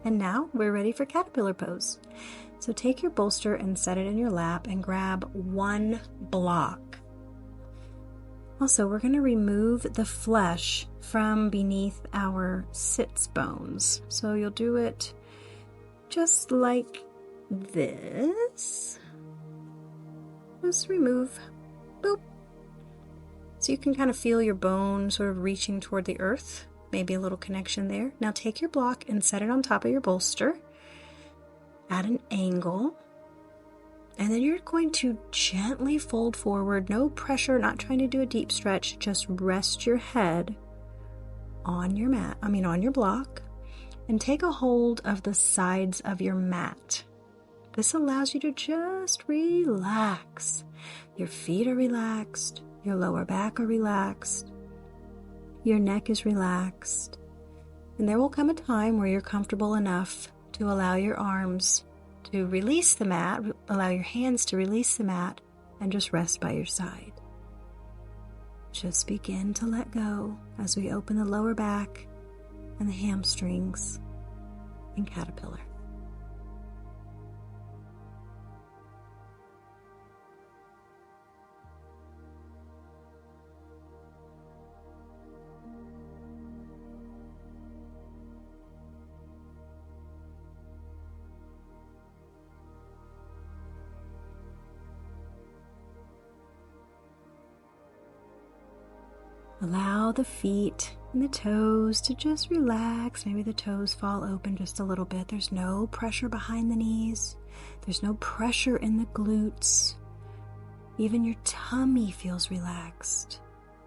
And now we're ready for caterpillar pose. So take your bolster and set it in your lap and grab one block. Also, we're going to remove the flesh from beneath our sits bones. So you'll do it just like this. Just remove, boop. So you can kind of feel your bone sort of reaching toward the earth. Maybe a little connection there. Now take your block and set it on top of your bolster at an angle. And then you're going to gently fold forward, no pressure, not trying to do a deep stretch, just rest your head on your on your block, and take a hold of the sides of your mat. This allows you to just relax. Your feet are relaxed, your lower back are relaxed, your neck is relaxed, and there will come a time where you're comfortable enough to allow your arms to release the mat, allow your hands to release the mat, and just rest by your side. Just begin to let go as we open the lower back and the hamstrings in caterpillar. Allow the feet and the toes to just relax. Maybe the toes fall open just a little bit. There's no pressure behind the knees. There's no pressure in the glutes. Even your tummy feels relaxed.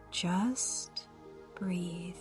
Just breathe.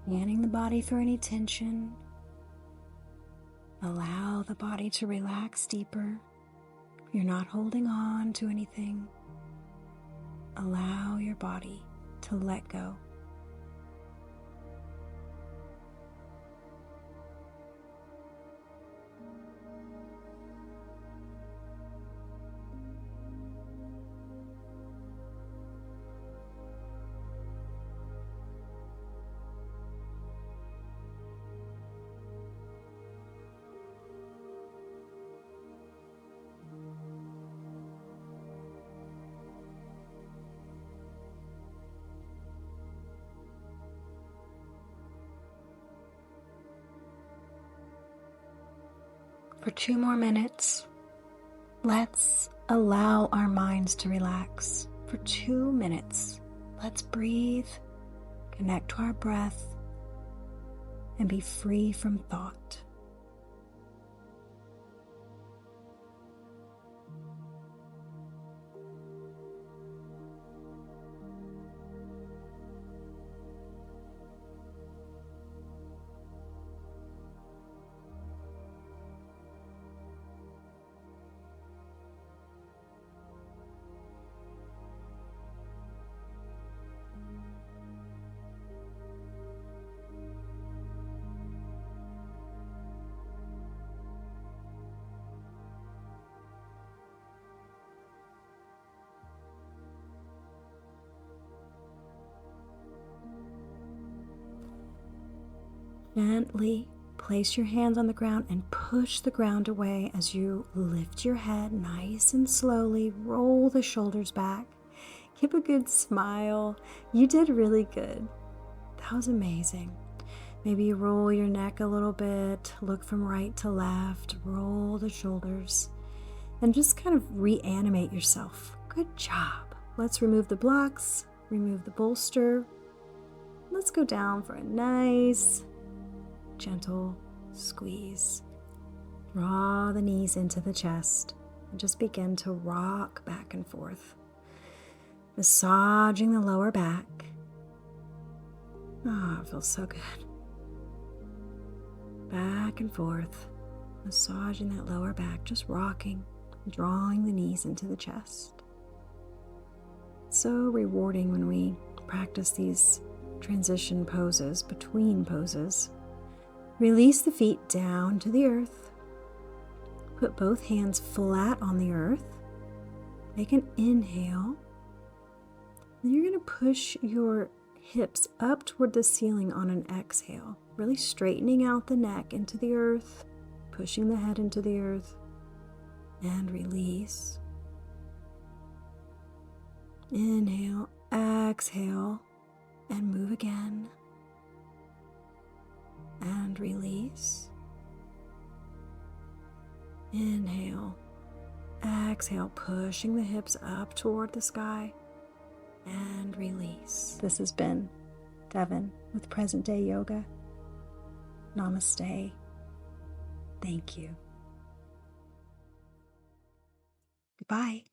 Scanning the body for any tension. Allow the body to relax deeper. You're not holding on to anything. Allow your body to let go. For 2 more minutes, let's allow our minds to relax. For 2 minutes, let's breathe, connect to our breath, and be free from thought. Gently place your hands on the ground and push the ground away as you lift your head nice and slowly. Roll the shoulders back. Give a good smile. You did really good. That was amazing. Maybe you roll your neck a little bit, look from right to left, roll the shoulders, and just kind of reanimate yourself. Good job. let's remove the blocks, remove the bolster. Let's go down for a nice, gentle squeeze. Draw the knees into the chest and just begin to rock back and forth, massaging the lower back. Oh, it feels so good. Back and forth, massaging that lower back, just rocking, drawing the knees into the chest. It's so rewarding when we practice these transition poses, between poses. Release the feet down to the earth. Put both hands flat on the earth. Make an inhale. Then you're going to push your hips up toward the ceiling on an exhale, really straightening out the neck into the earth, pushing the head into the earth, and release. Inhale, exhale, and move again. And release. Inhale, exhale, pushing the hips up toward the sky, and release. This has been Devin with Present Day Yoga. Namaste. Thank you. Goodbye.